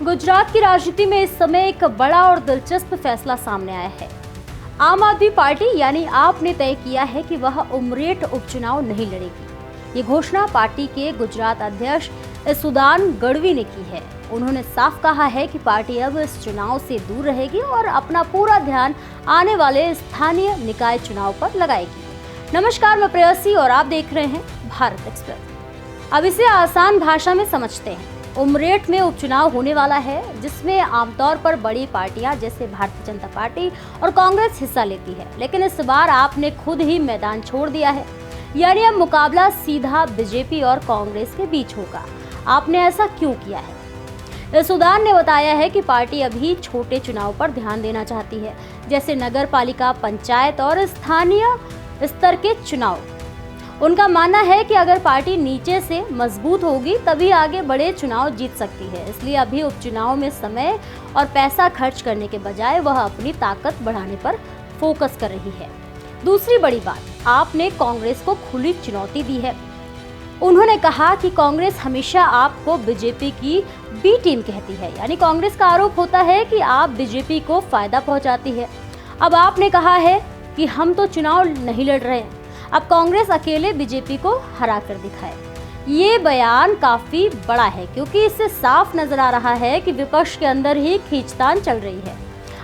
गुजरात की राजनीति में इस समय एक बड़ा और दिलचस्प फैसला सामने आया है। आम आदमी पार्टी यानी आप ने तय किया है कि वह उमरेठ उपचुनाव नहीं लड़ेगी। ये घोषणा पार्टी के गुजरात अध्यक्ष यसुदान गढ़वी ने की है। उन्होंने साफ कहा है कि पार्टी अब इस चुनाव से दूर रहेगी और अपना पूरा ध्यान आने वाले स्थानीय निकाय चुनाव पर लगाएगी। नमस्कार, मैं प्रेयसी और आप देख रहे हैं भारत एक्सप्रेस। अब इसे आसान भाषा में समझते हैं। उमरेठ में उपचुनाव होने वाला है, जिसमें आमतौर पर बड़ी पार्टियां जैसे भारतीय जनता पार्टी और कांग्रेस हिस्सा लेती है, लेकिन इस बार आपने खुद ही मैदान छोड़ दिया है। यानी अब मुकाबला सीधा बीजेपी और कांग्रेस के बीच होगा। आपने ऐसा क्यों किया है? यसुदान ने बताया है कि पार्टी अभी छोटे चुनाव पर ध्यान देना चाहती है, जैसे नगर पालिका, पंचायत और स्थानीय स्तर के चुनाव। उनका मानना है कि अगर पार्टी नीचे से मजबूत होगी तभी आगे बड़े चुनाव जीत सकती है। इसलिए अभी उपचुनाव में समय और पैसा खर्च करने के बजाय वह अपनी ताकत बढ़ाने पर फोकस कर रही है। दूसरी बड़ी बात, आपने कांग्रेस को खुली चुनौती दी है। उन्होंने कहा कि कांग्रेस हमेशा आपको बीजेपी की बी टीम कहती है, यानी कांग्रेस का आरोप होता है कि आप बीजेपी को फायदा पहुंचाती है। अब आपने कहा है कि हम तो चुनाव नहीं लड़ रहे हैं, अब कांग्रेस अकेले बीजेपी को हरा कर दिखाए। ये बयान काफी बड़ा है, क्योंकि इससे साफ नजर आ रहा है कि विपक्ष के अंदर ही खींचतान चल रही है।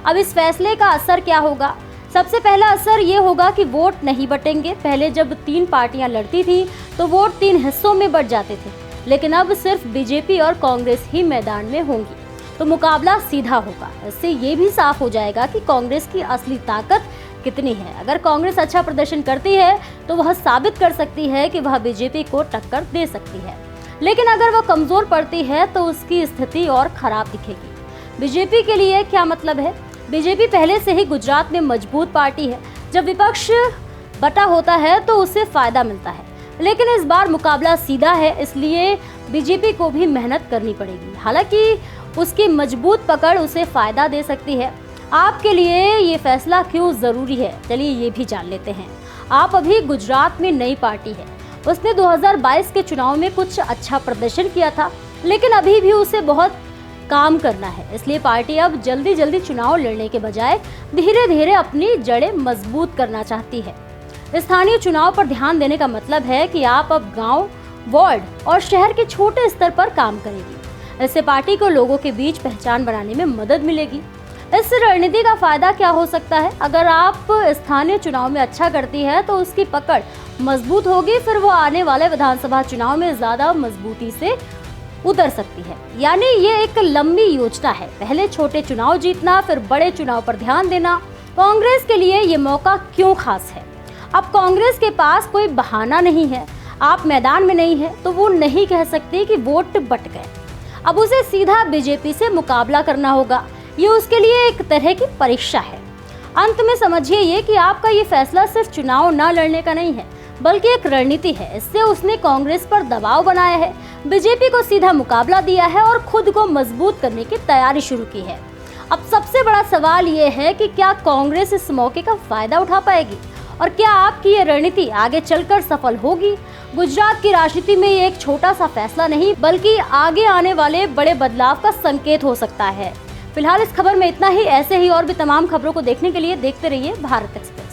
अब इस फैसले का असर क्या होगा? सबसे पहला असर ये होगा कि वोट नहीं बटेंगे। पहले जब 3 पार्टियां लड़ती थी तो वोट 3 हिस्सों में बट जाते थे, लेकिन अब सिर्फ बीजेपी और कांग्रेस ही मैदान में होंगी, तो मुकाबला सीधा होगा। इससे ये भी साफ हो जाएगा कि कांग्रेस की असली ताकत कितनी है। अगर कांग्रेस अच्छा प्रदर्शन करती है तो वह साबित कर सकती है कि वह बीजेपी को टक्कर दे सकती है, लेकिन अगर वह कमजोर पड़ती है तो उसकी स्थिति और खराब दिखेगी। बीजेपी के लिए क्या मतलब है? बीजेपी पहले से ही गुजरात में मजबूत पार्टी है। जब विपक्ष बटा होता है तो उससे फायदा मिलता है, लेकिन इस बार मुकाबला सीधा है, इसलिए बीजेपी को भी मेहनत करनी पड़ेगी। हालांकि उसकी मजबूत पकड़ उसे फायदा दे सकती है। आपके लिए ये फैसला क्यों जरूरी है, चलिए ये भी जान लेते हैं। आप अभी गुजरात में नई पार्टी है। उसने 2022 के चुनाव में कुछ अच्छा प्रदर्शन किया था, लेकिन अभी भी उसे बहुत काम करना है। इसलिए पार्टी अब जल्दी चुनाव लड़ने के बजाय धीरे धीरे अपनी जड़ें मजबूत करना चाहती है। स्थानीय चुनाव पर ध्यान देने का मतलब है कि आप अब गांव, वार्ड और शहर के छोटे स्तर पर काम करेगी। इससे पार्टी को लोगों के बीच पहचान बनाने में मदद मिलेगी। इस रणनीति का फायदा क्या हो सकता है? अगर आप स्थानीय चुनाव में अच्छा करती है तो उसकी पकड़ मजबूत होगी, फिर वो आने वाले विधानसभा चुनाव में ज्यादा मजबूती से उतर सकती है। यानी ये एक लंबी योजना है, पहले छोटे चुनाव जीतना, फिर बड़े चुनाव पर ध्यान देना। कांग्रेस के लिए ये मौका क्यों खास है? अब कांग्रेस के पास कोई बहाना नहीं है। आप मैदान में नहीं है तो वो नहीं कह सकती कि वोट बट गए। अब उसे सीधा बीजेपी से मुकाबला करना होगा। ये उसके लिए एक तरह की परीक्षा है। अंत में समझिए ये कि आपका ये फैसला सिर्फ चुनाव न लड़ने का नहीं है, बल्कि एक रणनीति है। इससे उसने कांग्रेस पर दबाव बनाया है, बीजेपी को सीधा मुकाबला दिया है और खुद को मजबूत करने की तैयारी शुरू की है। अब सबसे बड़ा सवाल ये है कि क्या कांग्रेस इस मौके का फायदा उठा पाएगी और क्या आपकी ये रणनीति आगे चलकर सफल होगी? गुजरात की राजनीति में ये एक छोटा सा फैसला नहीं, बल्कि आगे आने वाले बड़े बदलाव का संकेत हो सकता है। फिलहाल इस खबर में इतना ही। ऐसे ही और भी तमाम खबरों को देखने के लिए देखते रहिए भारत एक्सप्रेस।